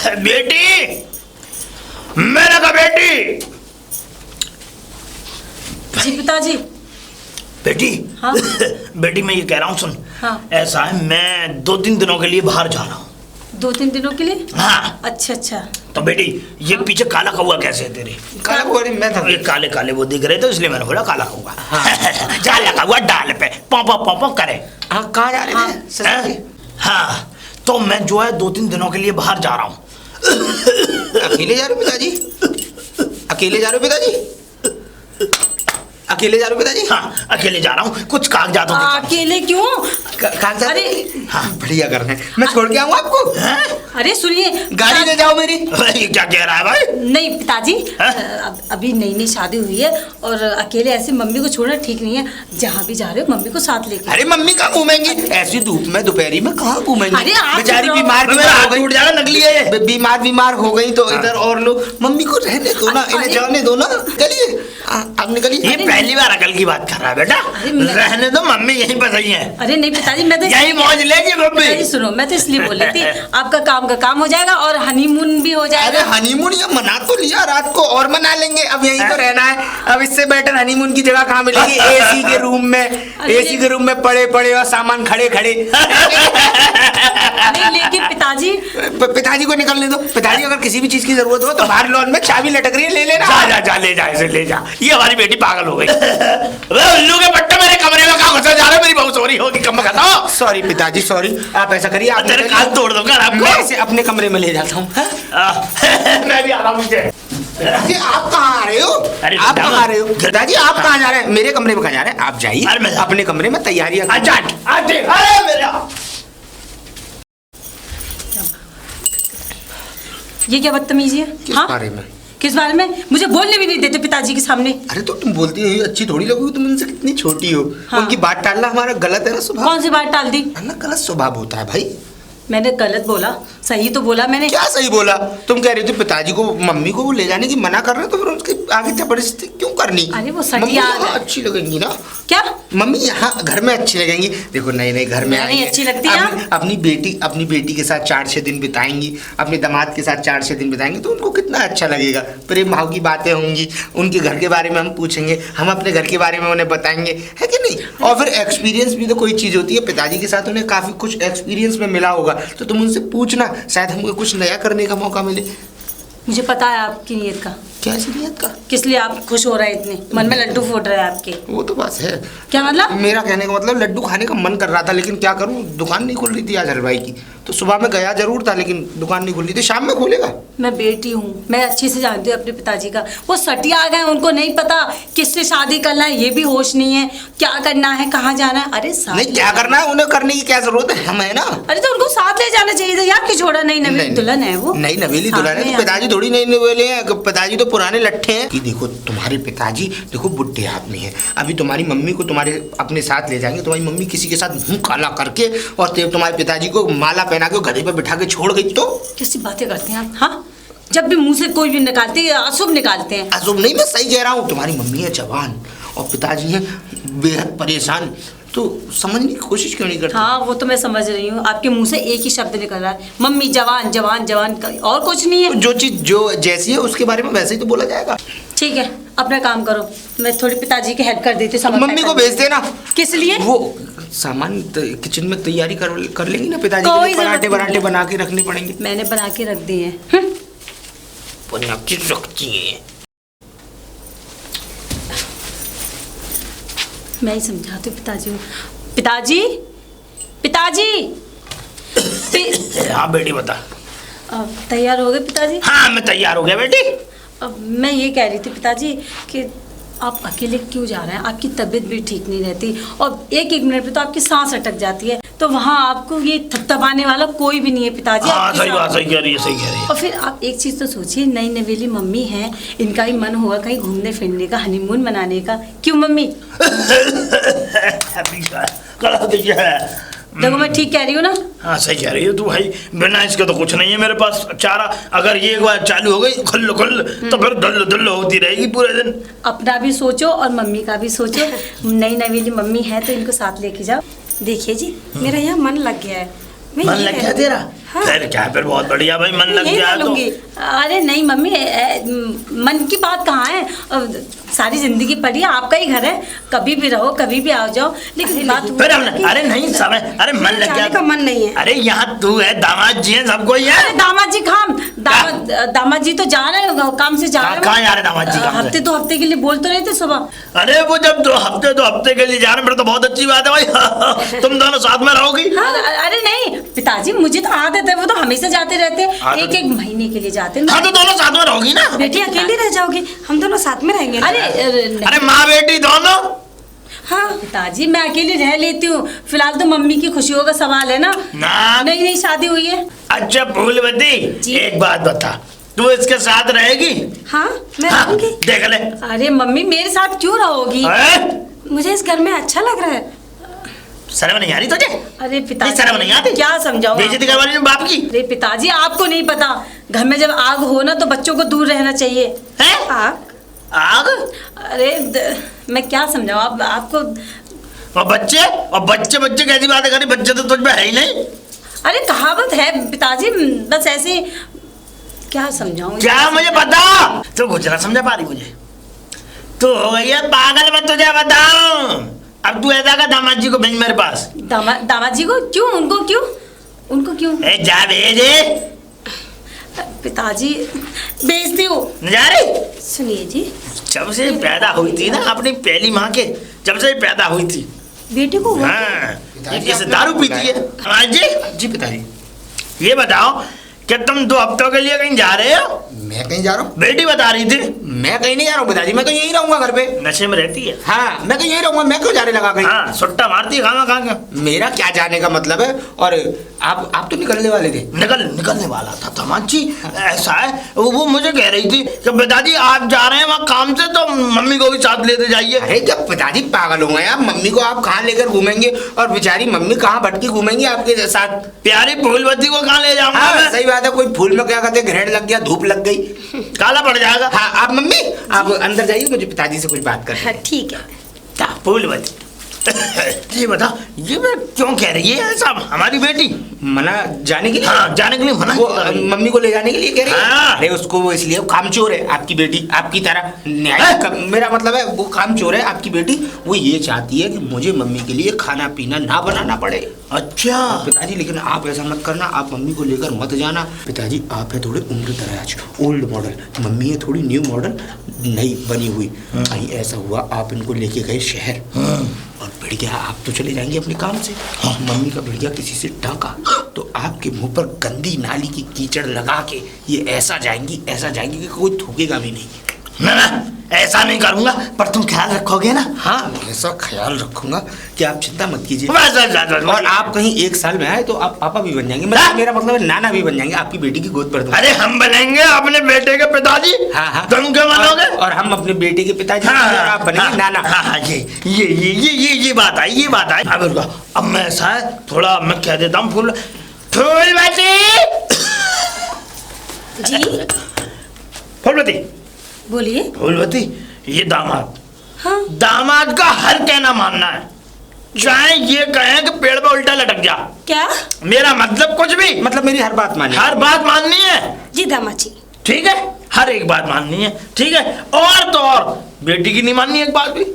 बेटी, मैंने कहा बेटी। जी पिताजी। बेटी। हाँ? बेटी मैं ये कह रहा हूँ, सुन। हाँ? ऐसा है, मैं 2-3 दिनों के लिए बाहर जा रहा हूँ। 2-3 दिनों के लिए? हाँ। अच्छा अच्छा। तो बेटी ये पीछे काला कौवा कैसे है तेरे? काला कौवा मैं था। ये काले काले वो दिख रहे थे, इसलिए मैंने बोला काला कौवा। काला कौवा डाल पे पॉपो पॉपो करे। हाँ, कहाँ जा रहे थे? हाँ, तो मैं जो है 2-3 दिनों के लिए बाहर जा रहा हूँ। अकेले जा रहे हो पिताजी? अकेले जा रहे हो पिताजी? अकेले जा रहे हो पिताजी? हाँ, अकेले जा रहा हूँ, कुछ कागजातों के साथ। अकेले क्यों? कागजात? अरे हाँ, बढ़िया कर रहे हैं। मैं छोड़ के आऊँ आपको? अरे सुनिए, गाड़ी ले जाओ मेरी। ये क्या कह रहा है भाई? नहीं पिताजी, अभी नई नई शादी हुई है और अकेले ऐसे मम्मी को छोड़ना ठीक नहीं है। जहाँ भी जा रहे हो मम्मी को साथ लेके। अरे मम्मी कहाँ घूमेंगी ऐसी धूप में, दोपहरी में कहाँ घूमेंगी? अरे आप बेचारी चुप रहो। बीमार हो गई। उठ जाएगा, नकली है ये। बीमार हो गई तो इधर और लोग। मम्मी को रहने दो ना, इन्हें जाने दो ना। चलिए आप निकलिए। ये पहली बार अकल की बात कर रहा है बेटा। रहने दो, मम्मी यहीं पर सही है। अरे नहीं पिताजी, मैं तो यही मौज लेगी मम्मी। सुनो, मैं तो इसलिए बोल रही थी आपका काम का काम हो जाएगा और हनीमून भी हो जाएगा। अरे हनीमून या मना तो लिया, रात को और मना लेंगे। अब यहीं तो रहना है। अब इससे बेटर हनीमून की जगह कहाँ मिलेगी? एसी के रूम में। एसी के रूम में पड़े पड़े और सामान खड़े खड़े। नहीं लेकिन पिताजी को निकलने दो। पिताजी अगर किसी भी चीज की जरूरत हो तो बाहर लॉन में चाबी लटक रही है, ले लेना। जा ले जा, इसे ले जा। ये हमारी बेटी पागल हो गई। उल्लू के पट्टे मेरे कमरे में कहाँ घुसा जा रहे? मेरी बहुत सॉरी होगी, कम बताओ। सॉरी पिताजी, सॉरी। आप ऐसा करिए, आप तेरे कान तोड़ दूंगा आपको। मैं इसे अपने कमरे में ले जाता हूँ। मैं भी आ रहा हूँ मुझे। आप कहाँ आ रहे हो? आप कहाँ आ रहे हो? पिताजी आप कहाँ जा रहे हैं? मेरे कमरे में कहाँ जा रहे हैं? आप जाइए अपने कमरे में, तैयारियां। ये क्या बदतमीजी है? किस बारे में? किस बारे में? मुझे बोलने भी नहीं देते पिताजी के सामने। अरे तो तुम बोलती हो अच्छी थोड़ी लगोगी, तुम उनसे कितनी छोटी हो। हाँ। उनकी बात टालना हमारा गलत है ना स्वभाव। कौन सी बात टाल दी? ना गलत स्वभाव होता है भाई। मैंने गलत बोला? सही तो बोला मैंने। क्या सही बोला? तुम कह रही थी पिताजी को, मम्मी को वो ले जाने की मना कर रहे हो, तो फिर उसके आगे जबरदस्ती क्यों करनी? अरे वो सटिया अच्छी लगेंगी ना। क्या? मम्मी यहाँ घर में अच्छी लगेंगी। देखो नए नए घर में नहीं अच्छी लगती है। अपनी बेटी के साथ 4-6 दिन बिताएंगी, अपने दामाद के साथ 4-6 दिन बिताएंगी, तो उनको कितना अच्छा लगेगा। प्रेम भाव की बातें होंगी, उनके घर के बारे में हम पूछेंगे, हम अपने घर के बारे में उन्हें बताएंगे, है कि नहीं? और फिर एक्सपीरियंस भी तो कोई चीज़ होती है। पिताजी के साथ उन्हें काफ़ी कुछ एक्सपीरियंस में मिला होगा, तो तुम उनसे पूछना, शायद हमको कुछ नया करने का मौका मिले। मुझे पता है आपकी नीयत का। क्या नियत का? किस लिए आप खुश हो रहे हैं इतने? मन में लड्डू फूट रहे हैं आपके। वो तो बस है। क्या मतलब? मेरा कहने का मतलब लड्डू खाने का मन कर रहा था, लेकिन क्या करूं, दुकान नहीं खुल रही थी आज हलवाई की। तो सुबह में गया जरूर था, लेकिन दुकान नहीं खुल रही थी। शाम में खुलेगा। मैं बेटी हूँ, मैं अच्छे से जानती हूँ अपने पिताजी का। वो सटिया आ गए, उनको नहीं पता किससे शादी करना है, ये भी होश नहीं है, क्या करना है, कहाँ जाना है। अरे नहीं, क्या करना है उन्हें करने की क्या जरूरत है, हम है ना। अरे तो उनको साथ ले जाना चाहिए था यार। कि छोड़ा नहीं, नवीली दुल्हन है वो। नहीं नवीली दुल्हन है, पिताजी थोड़ी नहीं नवेले हैं। पिताजी तो पुराने लट्ठे हैं। कि देखो तुम्हारे पिताजी देखो बुढ़े आदमी है। अभी तुम्हारी मम्मी को तुम्हारे अपने साथ ले जाएंगे, तुम्हारी मम्मी किसी के साथ मुंह काला करके और तुम्हारे पिताजी को माला पहना के गधे पे बिठा के छोड़ गई तो? कैसी बातें करते हैं आप? हाँ, जब भी मुंह से कोई भी निकालते हैं अशुभ निकालते हैं। अशुभ नहीं, मैं सही कह रहा हूँ। तुम्हारी मम्मी है जवान और पिताजी है बेहद परेशान, तो समझने की कोशिश क्यों नहीं करते? हाँ वो तो मैं समझ रही हूँ, आपके मुंह से एक ही शब्द निकल रहा है, मम्मी जवान जवान जवान, और कुछ नहीं है। जो चीज जो जैसी है उसके बारे में वैसे ही तो बोला जाएगा। ठीक है, अपना काम करो, मैं थोड़ी पिताजी की हेल्प कर देती हूँ। मम्मी को भेज देना। किस लिए? वो सामान किचन में तैयारी कर लेंगी ना, पिताजी के लिए पराठे बराठे बना के रखने पड़ेंगे। मैंने बना के रख दिए हैं। बना के रखती है। मैं ही समझाती हूँ पिताजी को। पिताजी, पिताजी। हाँ बेटी बता। तैयार हो गए पिताजी? हाँ मैं तैयार हो गया बेटी। मैं ये कह रही थी पिताजी कि आप अकेले क्यों जा रहे हैं? आपकी तबीयत भी ठीक नहीं रहती और एक मिनट पे तो आपकी सांस अटक जाती है, तो वहाँ आपको ये थपथपाने वाला कोई भी नहीं है पिताजी। हाँ सही बात, सही कह रही है, सही कह रही है। और फिर आप एक चीज़ तो सोचिए, नई नवेली मम्मी हैं, इनका ही मन होगा कहीं घूमने फिरने का, हनीमून मनाने का। क्यों मम्मी? देखो मैं ठीक कह रही हूँ ना? हाँ सही कह रही है तू भाई। बिना इसके तो कुछ नहीं है मेरे पास चारा। अगर ये एक बार चालू हो गई खुल खुल तो फिर दुल्लो दुल्लो होती रहेगी पूरे दिन। अपना भी सोचो और मम्मी का भी सोचो। नई नवेली मम्मी है तो इनको साथ लेके जाओ। देखिए जी, मेरा यहाँ मन लग गया है। मन लग गया तेरा? हाँ। फिर क्या, फिर बहुत बढ़िया भाई, मन लग यही गया तो। डालूंगी। अरे नहीं मम्मी, मन की बात कहाँ है, सारी जिंदगी पड़ी है, आपका ही घर है, कभी भी रहो, कभी भी आ जाओ। लेकिन बात फिर हमने, अरे नहीं समय, अरे मन लग जाने गया का मन नहीं है। अरे यहाँ तू है, दामाद जी है, सबको ही है। अरे दामाद जी दामाद जी तो जा रहे हैं, काम से जा रहे हैं। कहाँ जा रहे दामाद जी? काम से? हफ्ते 2 हफ्ते के लिए बोल तो रहे थे सुबह। अरे वो जब 2 हफ्ते के लिए जा रहे हैं, फिर तो बहुत अच्छी बात है भाई। तुम दोनों साथ में रहोगी? हाँ, अरे नहीं पिताजी, मुझे तो आदत है, वो तो हमेशा जाते रहते हैं, आदत- 1-1 महीने के लिए जाते हैं। हाँ तो दोनों साथ में रहोगी ना। बेटी अकेली रह जाओगी, हम दोनों साथ में रहेंगे। अरे माँ बेटी दोनों। हाँ पिताजी मैं अकेली रह लेती हूँ, फिलहाल तो मम्मी की खुशियों का सवाल है ना। ना। नई शादी हुई है। अच्छा फूलवती, जी। एक बात बता, तू इसके साथ रहेगी? हाँ मैं हाँ, रहूंगी। देख ले। अरे मम्मी मेरे साथ क्यों रहोगी? मुझे इस घर में अच्छा लग रहा है। शर्म नहीं आ रही तुझे? अरे पिताजी शर्म नहीं आती? क्या समझाऊं बेइज्जती आपको? करवा रही है बाप की। अरे पिताजी आपको नहीं पता, घर में जब आग हो ना तो बच्चों को दूर रहना चाहिए। हैं? आग आग? अरे मैं क्या समझाऊं आपको। और बच्चे कैसी बातें करी? बच्चे तो तुझ में है ही नहीं। अरे कहावत है पिताजी, बस ऐसे क्या समझाऊं। क्या मुझे बता, तू कुछ ना समझा पा रही मुझे। तू हो गई है पागल, मैं तुझे बताऊं। अब तू ऐसा कर, दामाद जी को भेज मेरे पास। दामाद जी को क्यों? उनको क्यों? ए जा भेजे। पिताजी भेजती हूँ। जा रही? सुनिए जी, जब से पैदा हुई थी ना अपनी पहली माँ के, जब से पैदा हुई थी, बेटी को हुआ हाँ, पिताजी, जैसे आपने दारू क्या पीती है। बुलाया? हाँ जी। जी पिताजी। ये बताओ कि तुम 2 हफ्तों के लिए कहीं जा रहे हो? मैं कहीं जा रहा हूँ? बेटी बता रही थी। मैं कहीं नहीं जा रहा हूँ पिताजी, मैं तो यहीं रहूंगा घर पे। नशे में रहती है। हाँ मैं तो यहीं रहूंगा, मैं क्यों जाने लगा कहीं? हाँ, सुट्टा मारती है कहाँ का। मेरा क्या जाने का मतलब है? और आप तो निकलने वाले थे। निकलने वाला था दामाद जी। ऐसा है, वो मुझे कह रही थी कि पिताजी आप जा रहे हैं वहाँ काम से, तो मम्मी को भी साथ लेते जाइए। अरे जब पिताजी पागल हो गए आप, मम्मी को आप कहाँ लेकर घूमेंगे? और बेचारी मम्मी कहाँ भटकी घूमेंगी आपके साथ? प्यारी फूलवती को कहाँ ले जाऊंगा हाँ मैं? सही बात है, कोई फूल में क्या कहते हैं, ग्रहण लग गया, धूप लग गई, काला पड़ जाएगा। हाँ आप मम्मी आप अंदर जाइए, मुझे पिताजी से कुछ बात करनी हाँ है। ठीक है। क्या फूलवती, ये बता, ये मैं क्यों कह रही है ऐसा? हमारी बेटी मना जाने के लिए? हाँ, जाने के लिए मना वो कर रही है। मम्मी को ले जाने के लिए कह रही है? हाँ। अरे उसको वो इसलिए कामचोर है आपकी बेटी, आपकी तरह न्याय मेरा मतलब है वो कामचोर है आपकी बेटी। वो ये चाहती है कि मुझे मम्मी के लिए खाना पीना ना बनाना पड़े। अच्छा पिताजी लेकिन आप ऐसा मत करना, आप मम्मी को लेकर मत जाना। पिताजी आप है थोड़े उम्र दराज, ओल्ड मॉडल, मम्मी है थोड़ी न्यू मॉडल, नई बनी हुई। कहीं ऐसा हुआ आप इनको लेके गए शहर और भिड़ आप तो चले जाएंगे अपने काम से, मम्मी का भिड़ किसी से टांका तो आपके मुंह पर गंदी नाली की कीचड़ लगा के ये ऐसा जाएंगी कि कोई थूकेगा भी नहीं। ना ऐसा नहीं करूंगा, पर तुम ख्याल रखोगे ना? हाँ ऐसा ख्याल रखूंगा कि आप चिंता मत कीजिए। बस। और आप कहीं 1 साल में आए तो आप पापा भी बन जाएंगे, मतलब मेरा मतलब है नाना भी बन जाएंगे, आपकी बेटी की गोद भर दूंगा। अरे हम बनेंगे अपने बेटे के पिताजी। हाँ हाँ तुम क्या बनोगे? और हम अपने बेटे के पिताजी हाँ, और आप बनेंगे नाना। हाँ हाँ, ये बात आई। अब रुको, अब मैं ऐसा है थोड़ा मैं कह देता हूँ फूलवती जी फूलवती बोलिए। फूलवती, ये दामाद हाँ दामाद का हर कहना मानना है, चाहे ये कहें कि पेड़ पे उल्टा लटक जा। क्या? मेरा मतलब कुछ भी, मतलब मेरी हर बात मानिए। हर बात माननी है, जी दामाद जी। ठीक है? हर एक बात माननी है, ठीक है? और तो और बेटी की नहीं माननी एक बात भी,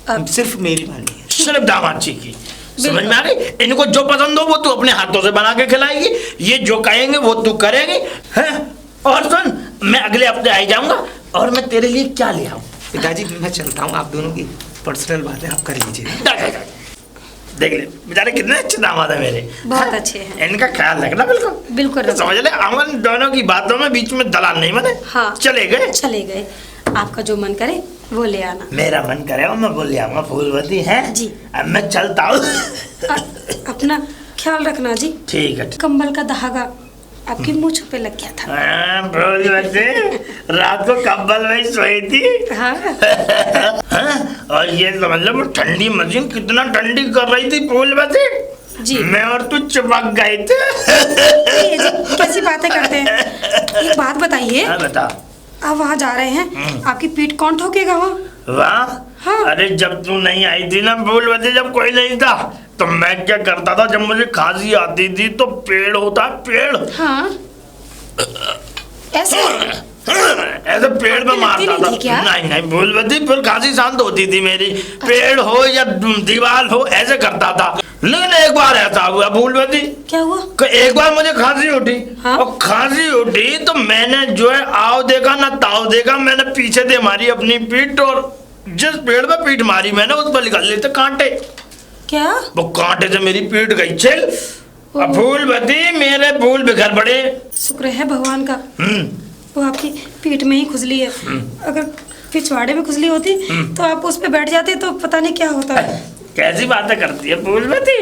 अब सिर्फ मेरी मानिए। सिर्फ दामाद जी की। समझ में आ गई? इनको जो पसंद हो वो तू अपने हाथों से बना के खिलाएगी, ये जो कहेंगे वो तू करेगी, हैं? और सुन, मैं अगले हफ्ते आ जाऊंगा और मैं तेरे लिए क्या ले आऊं? पिताजी मैं चलता हूँ, आप दोनों की पर्सनल बातें आप कर लीजिए। देख ले बेचारे कितने अच्छे दामाद है मेरे, बहुत अच्छे हैं। इनका ख्याल रखना बिल्कुल बिल्कुल रखना। समझ ले, अमन दोनों की बातों में बीच में दलाल नहीं बने। हाँ चले गए, चले गए, आपका जो मन करे वो ले आना। मेरा मन करे मैं बोल ले आऊंगा फूलवती है जी। अब मैं चलता हूँ। अपना ख्याल रखना जी। ठीक है। कंबल का धागा आपकी मूंछ पे लग गया था। फूलवती रात को कंबल में सोई थी। हाँ हाँ? और ये समझ लो ठंडी मशीन कितना ठंडी कर रही थी फूलवती जी। मैं और तू चिपक गए थे। ये जी कैसी बातें करते हैं। एक बात बताइए, हाँ बता। आप वहाँ जा रहे हैं, आपकी पीठ कौन ठोकेगा वहाँ? वाह हाँ। अरे जब तू नहीं आई थी ना फूलवती, जब कोई नहीं था, तो मैं क्या करता था, जब मुझे खांसी आती थी तो पेड़ होता, पेड़ हाँ ऐसे ऐसे पेड़ में मारता नहीं था। थी क्या? नहीं फूलवती, फिर खांसी शांत होती थी मेरी। पेड़ हो या दीवार हो, ऐसे करता था। लेकिन एक बार ऐसा हुआ फूलवती, क्या हुआ? कि एक बार मुझे खांसी उठी। हाँ? और खांसी उठी तो मैंने जो है आओ देखा ना ताव देखा, मैंने पीछे से मारी अपनी पीठ, और जिस पेड़ पे पीठ मारी मैंने उस पर निकल लेते कांटे। क्या? वो कांटे से मेरी पीठ गई छिल। अब फूलवती मेरे फूल बिखर पड़े। शुक्र है भगवान का, वो आपकी पीठ में ही खुजली है। अगर पिछवाड़े में खुजली होती तो आप उस पे बैठ जाते तो पता नहीं क्या होता है। कैसी बातें करती है फूलवती।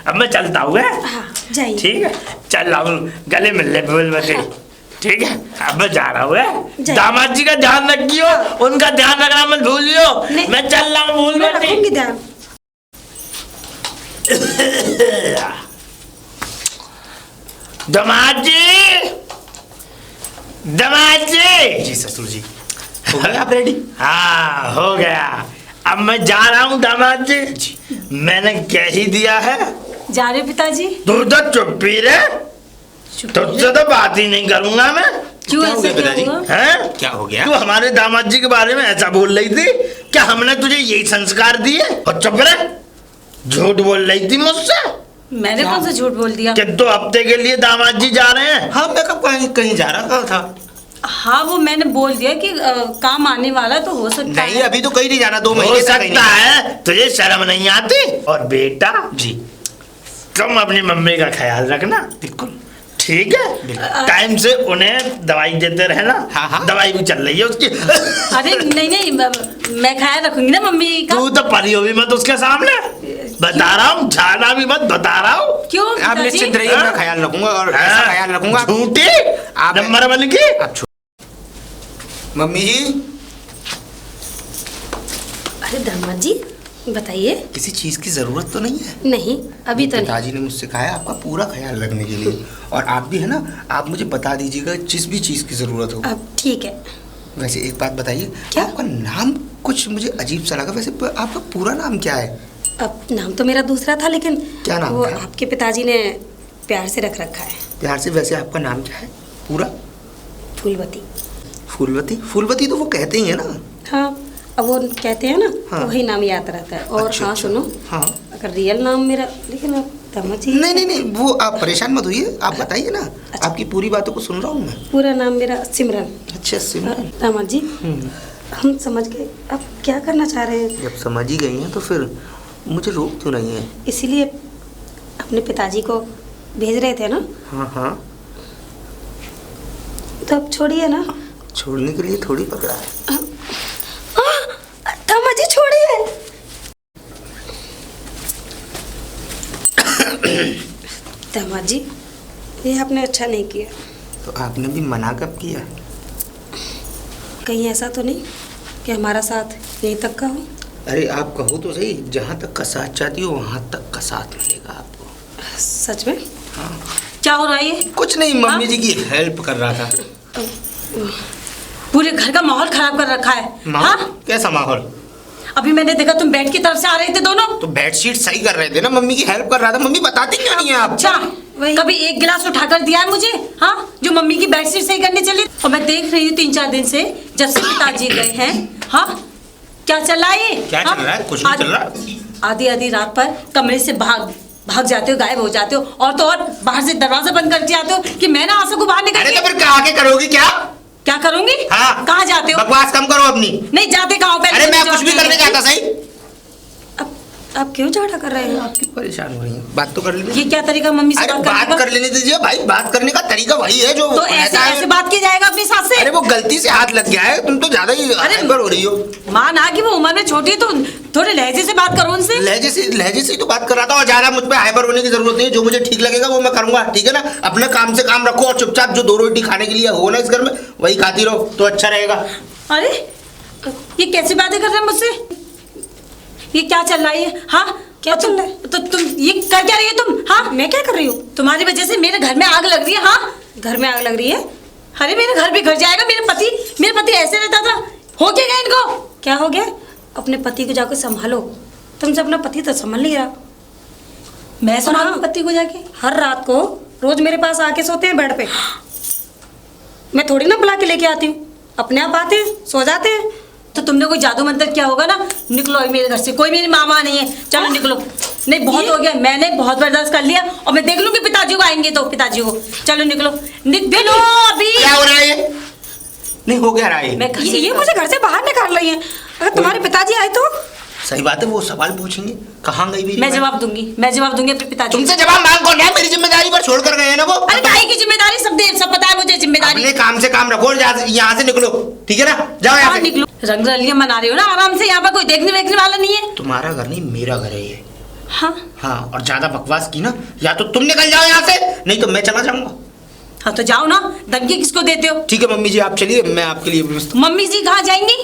अब मैं चलता हूँ। हाँ जाइए। ठीक है, चल रहा हूँ, गले मिल ले फूलवती। ठीक है, अब मैं जा रहा हूँ। जाइए। दामाद जी का ध्यान रखियो, उनका ध्यान रखना मत भूलियो। नहीं। मैं चल रहा हूँ मैं फूलवती। रखूंगी ध्यान। दामाद जी, दामाद जी। जी ससुर जी, हो गए आप रेडी? हाँ हो गया। अब मैं जा रहा हूँ दामाद जी। मैंने कह ही दिया है। जा रहे पिताजी? तू तो चुप्पी रहे, तुझसे तो बात ही नहीं करूंगा मैं। क्यों क्या हो ऐसा गया क्या पिताजी? हुआ? हैं? क्या हो गया? तू हमारे दामाद जी के बारे में ऐसा बोल रही थी, क्या हमने तुझे यही संस्कार दिए? और चुप रहे, झूठ बोल रही थी मुझसे मैंने कौन सा झूठ बोल दिया? कि 2 हफ्ते के लिए दामाद जी जा रहे हैं। हाँ, मैं कब कहीं जा रहा था? हाँ वो मैंने बोल दिया कि काम आने वाला तो हो सकता नहीं, है। अभी तो कहीं नहीं जाना, 2 हो महीने तक कहीं सकता नहीं। है, तुझे शर्म नहीं आती? और बेटा जी तुम अपनी मम्मी का ख्याल रखना, बिल्कुल। ठीक है? टाइम से उन्हें दवाई देते रहना। हाँ, हाँ। दवाई भी चल रही है उसकी। अरे नहीं मैं ख्याल रखूंगी ना मम्मी का। तू तो परी हो भी मत उसके सामने, बता रहा हूँ, जाना भी मत, बता रहा हूँ। क्यों आप पिताजी? निश्चिंत रहिए, मैं ख्याल रखूंगा और ऐसा ख्याल रखूंगा। झूठी आप- नंबर 1 की। आप मम्मी जी, अरे दामाद जी बताइए। किसी चीज की जरूरत तो नहीं है? नहीं अभी तो नहीं। पिताजी ने मुझसे कहा है आपका पूरा ख्याल रखने के लिए, और आप भी है ना, आप मुझे बता दीजिएगा जिस भी चीज की जरूरत हो। अब ठीक है। वैसे एक बात बताइए, क्या? आपका नाम कुछ मुझे अजीब सा लगा। वैसे आपका पूरा नाम क्या है? अब नाम तो मेरा दूसरा था, लेकिन क्या नाम वो था? आपके पिताजी ने प्यार से रख रखा है। प्यार से? वैसे आपका नाम क्या है पूरा? फूलवती। फूलवती? फूलवती तो वो कहते ही है ना। हाँ अब वो कहते हैं ना, हाँ। तो वही नाम याद रहता है। और अच्छा, हाँ अच्छा। सुनो, हाँ। अगर रियल नाम मेरा, लेकिन अब दामाद जी नहीं, वो आप परेशान मत होइए, आप बताइए ना। अच्छा। आपकी पूरी बातों को सुन रहा हूँ मैं। पूरा नाम मेरा सिमरन। अच्छा सिमरन। दामाद जी हम समझ गए, अब क्या करना चाह रहे हैं? जब समझ ही गई हैं तो फिर मुझे रोक क्यों नहीं है? इसीलिए अपने पिताजी को भेज रहे थे ना, हाँ, तो अब छोड़िए ना। छोड़ने के लिए थोड़ी पकड़ा है। दामाद जी छोड़िए। दामाद जी ये आपने अच्छा नहीं किया। तो आपने भी मना कब किया? कहीं ऐसा तो नहीं कि हमारा साथ यहीं तक का हो? अरे आप कहो तो सही, जहाँ तक का साथ चाहती हो वहाँ तक का साथ मिलेगा आपको। सच में? क्या हो रहा है ये? कुछ नहीं, मम्मी जी की हेल्प कर रहा था। पूरे घर का माहौल खराब कर रखा है। माहौल? हाँ? कैसा माहौल? अभी मैंने देखा तुम बेड की तरफ से आ रहे थे दोनों। तो बेडशीट सही कर रहे थे ना, मम्मी की हेल्प कर रहा था। मम्मी बताती क्यों नहीं है आप? अच्छा वही। कभी एक गिलास उठाकर दिया है मुझे? हाँ, जो मम्मी की बेडशीट सही करने चली। और मैं देख रही हूँ 3-4 दिन से जब से पिताजी गए हैं। हाँ क्या चल रहा है ये? क्या हाँ? चल रहा है? कुछ नहीं चल रहा। आधी रात पर कमरे से भाग जाते हो, गायब हो जाते हो, और तो और बाहर से दरवाजा बंद कर जाते हो कि मैं ना आ सकूं बाहर निकल अरे के। तो फिर आगे करोगी क्या? क्या करूंगी? हाँ, कहाँ जाते हो? बकवास कम करो अपनी। नहीं जाते कहाँ हो? पहले अरे मैं मुझे कुछ भी जवाब करने दे। जाता सही। आप क्यों झगड़ा कर रहे हो? आप क्यों परेशान हो रही हैं? बात तो कर लेने। ये क्या तरीका मम्मी से अरे बात करने बात का? कर लेने दीजिए भाई, बात करने का तरीका वही है जो तो ऐसे रहता है। ऐसे बात की जाएगा अपनी सास से? अरे वो गलती से हाथ लग गया है, तुम तो ज्यादा ही हाइपर हो रही हो। माँ ना कि वो उम्र में छोटी है तो थोड़े लहजे से बात करो उनसे। लहजे से ही तो बात कर रहा था, और ज्यादा मुझ पे हाइपर होने की जरूरत नहीं है। जो मुझे ठीक लगेगा वो मैं करूंगा, ठीक है ना? अपने काम से काम रखो और चुपचाप जो 2 रोटी खाने के लिए हो ना इस घर में, वही खाती रहो तो अच्छा रहेगा। अरे ये कैसी बातें कर रहे हैं मुझसे? ये क्या चल रहा है? हाँ क्या चल रहा है? तो तुम ये कर क्या रही हो तुम? हाँ मैं क्या कर रही हूँ? तुम्हारी वजह से मेरे घर में आग लग रही है। हाँ घर में आग लग रही है? अरे मेरा घर भी घर जाएगा। मेरे पति ऐसे रहता था, हो क्या गया इनको? क्या हो गया? अपने पति को जाकर संभालो। तुमसे अपना पति तो संभाल नहीं रहा। मैं सुना हाँ। पति को जाके? हर रात को रोज मेरे पास आके सोते हैं बेड पे। मैं थोड़ी ना बुला के लेके आती हूँ, अपने आप आते हैं, सो जाते हैं। तो तुमने कोई जादू मंत्र किया होगा ना। निकलो मेरे घर से, कोई मेरी मामा नहीं है, चलो निकलो। नहीं बहुत हो गया, मैंने बहुत बर्दाश्त कर लिया और मैं देख लूंगी पिताजी को आएंगे तो पिताजी को। चलो निकलो निकलो अभी। क्या हो रहा है ये? नहीं हो क्या रहा है? मैं घर से ये मुझे घर से बाहर निकाल रही है। अगर तुम्हारे पिताजी आए तो? सही बात है, वो सवाल पूछेंगे कहाँ गई मेरी मैं बहन? जवाब दूंगी, मैं जवाब दूंगी अपने पिताजी तुमसे जवाब मांग कौन है? मेरी जिम्मेदारी पर छोड़ कर गए हैं ना वो। अरे काहे की जिम्मेदारी? सब पता है मुझे जिम्मेदारी। अपने काम से काम रखो और यहाँ से निकलो, ठीक है ना? जाओ यहाँ कहाँ से। निकलो? रंग रलियां मना रही हो ना आराम से, यहाँ पर कोई देखने वेखने वाला नहीं है। तुम्हारा घर नहीं, मेरा घर है ये। हाँ हाँ, और ज्यादा बकवास की ना, या तो तुम निकल जाओ यहाँ से, नहीं तो मैं चला जाऊंगा। हाँ तो जाओ ना, धमकी किसको देते हो? ठीक है मम्मी जी, आप चलिए, मैं आपके लिए व्यवस्था। मम्मी जी कहाँ जाएंगी?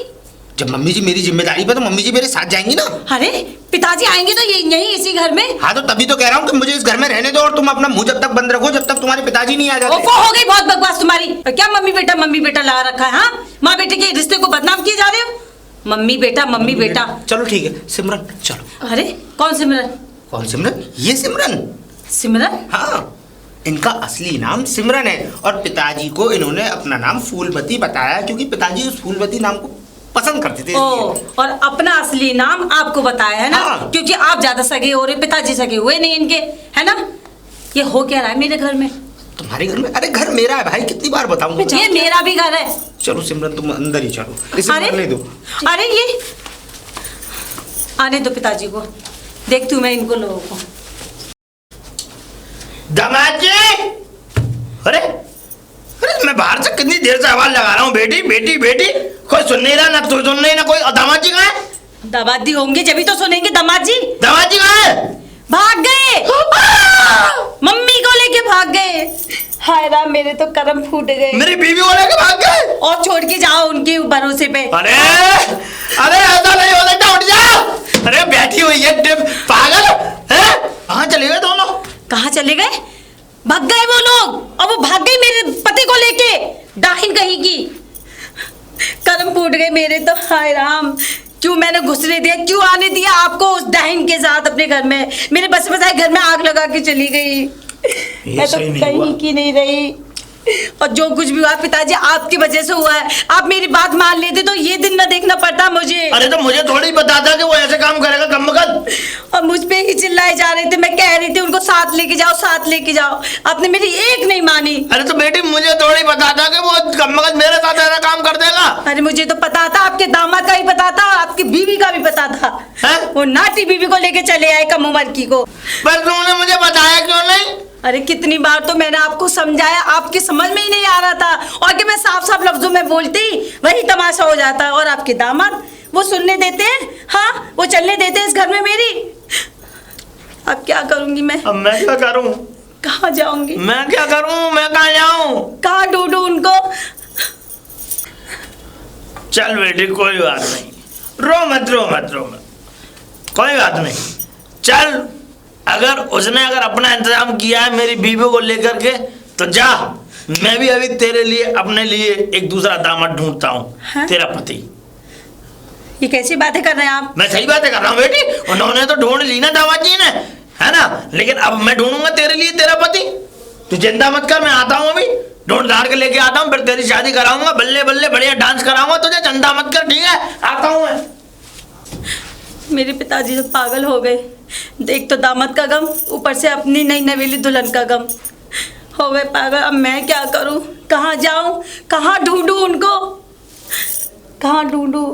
जब मम्मी जी मेरी जिम्मेदारी पर, तो मम्मी जी मेरे साथ जाएंगी ना। अरे पिताजी आएंगे तो यही इसी घर में। हाँ तो तभी तो कह रहा हूँ कि मुझे इस घर में रहने दो और तुम अपना मुंह जब तक बंद रखो, जब तक तुम्हारे पिताजी नहीं आ जाते। ओफो हो गई बहुत बकवास तुम्हारी। क्या मम्मी बेटा लगा रखा है? हाँ माँ बेटे के रिश्ते को बदनाम किए जा रहे हो। मम्मी बेटा। चलो ठीक है सिमरन, चलो। अरे कौन सिमरन? कौन सिमरन? ये सिमरन। सिमरन? हाँ, इनका असली नाम सिमरन है और पिताजी को इन्होंने अपना नाम फूलमती बताया क्योंकि पिताजी उस फूलमती नाम को पसंद करते थे। ओ, और अपना असली नाम आपको बताया है ना? हाँ। क्योंकि आप ज्यादा सगे हो रहे, पिताजी सगे हुए नहीं इनके, है ना? ये हो क्या रहा है मेरे घर में? तुम्हारे घर में? अरे घर मेरा है भाई, कितनी बार बताऊं? ये मेरा भी घर है। चलो सिमरन तुम अंदर ही चलो, इसे अरे मरने दो। अरे ये आने दो पिताजी को, देखती हूँ मैं इनको लोगों को। दामाद जी! अरे अरे मैं बाहर से कितनी देर से आवाज लगा रहा हूँ, बेटी बेटी बेटी, कोई सुन नहीं रहा, ना तो सुन नहीं ना कोई। और दामाद जी कहाँ है? दामाद जी होंगे जब ही तो सुनेंगे। दामाद जी कहाँ है? भाग गए, मम्मी को लेके भाग गए। हाय राम, मेरे तो करम फूट गए। मेरी बीवी को लेके भाग गए और छोड़ के जाओ उनके भरोसे पे। अरे अरे ऐसा नहीं हो सकता, उठ जाओ। अरे बैठी हुई है पागल है। कहाँ चले गए दोनों? कहाँ चले गए? भाग गए वो लोग, और वो भाग गई मेरे पति को लेके, डाहिन कहीं की। करम फूट गए मेरे तो। हाय राम, क्यों मैंने घुसने दिया, क्यों आने दिया आपको उस डाहिन के साथ अपने घर में? मेरे बस बसाए घर में आग लगा के चली गई। मैं तो कहीं की नहीं रही, और जो कुछ भी हुआ पिताजी आपकी वजह से हुआ है। आप मेरी बात मान लेते तो ये दिन ना देखना पड़ता मुझे। अरे तो मुझे थोड़ी पता था कि वो ऐसे काम करेगा कमबख्त। और मुझ पे ही चिल्लाए जा रहे थे, मैं कह रही थी उनको साथ लेके जाओ, साथ लेके जाओ। आपने मेरी एक नहीं मानी। अरे तो बेटी मुझे थोड़ी पता था कि वो कमबख्त मेरे साथ ऐसा काम कर देगा। अरे मुझे तो पता था, आपके दामाद का भी पता था और आपकी बीवी का भी पता था। हैं? वो नाटी बीवी को लेके चले आए कम उम्र की को। पर तुमने मुझे बताया क्यों नहीं? अरे कितनी बार तो मैंने आपको समझाया, आपके समझ में ही नहीं आ रहा था। और कि मैं साफ साफ लफ्जों में बोलती वही तमाशा हो जाता। और आपके दामाद वो सुनने देते हैं? हाँ, वो चलने देते हैं इस घर में मेरी? अब क्या करूंगी मैं? अब मैं क्या करूं? कहाँ जाऊंगी? मैं क्या करूं? मैं कहाँ जाऊं? कहाँ ढूंढूं उनको? चल बेटी कोई बात नहीं, रो मत, कोई बात नहीं। चल, अगर उसने अपना इंतजाम किया है मेरी बीवी को लेकर के, तो जा, मैं भी अभी तेरे लिए अपने लिए एक दूसरा दामाद ढूंढता हूँ। हाँ? तेरा पति। ये कैसी बातें कर रहे हैं आप? मैं सही बातें कर रहा हूँ बेटी, उन्होंने तो ढूंढ ली ना दामाद जी ने, है ना? लेकिन अब मैं ढूंढूंगा तेरे लिए तेरा पति। तू चिंता मत कर, मैं आता हूँ अभी, ढूंढ धाड़ के लेके आता हूँ, फिर तेरी शादी कराऊंगा, बल्ले बल्ले बढ़िया डांस कराऊंगा तुझे। चिंता मत कर, ठीक है? आता हूँ मैं। मेरे पिताजी तो पागल हो गए। देख तो दामाद का गम, ऊपर से अपनी नई नवेली दुल्हन का गम, हो गए पागल। अब मैं क्या करूं? कहाँ जाऊं? कहाँ ढूंढूं उनको? कहाँ ढूंढूं?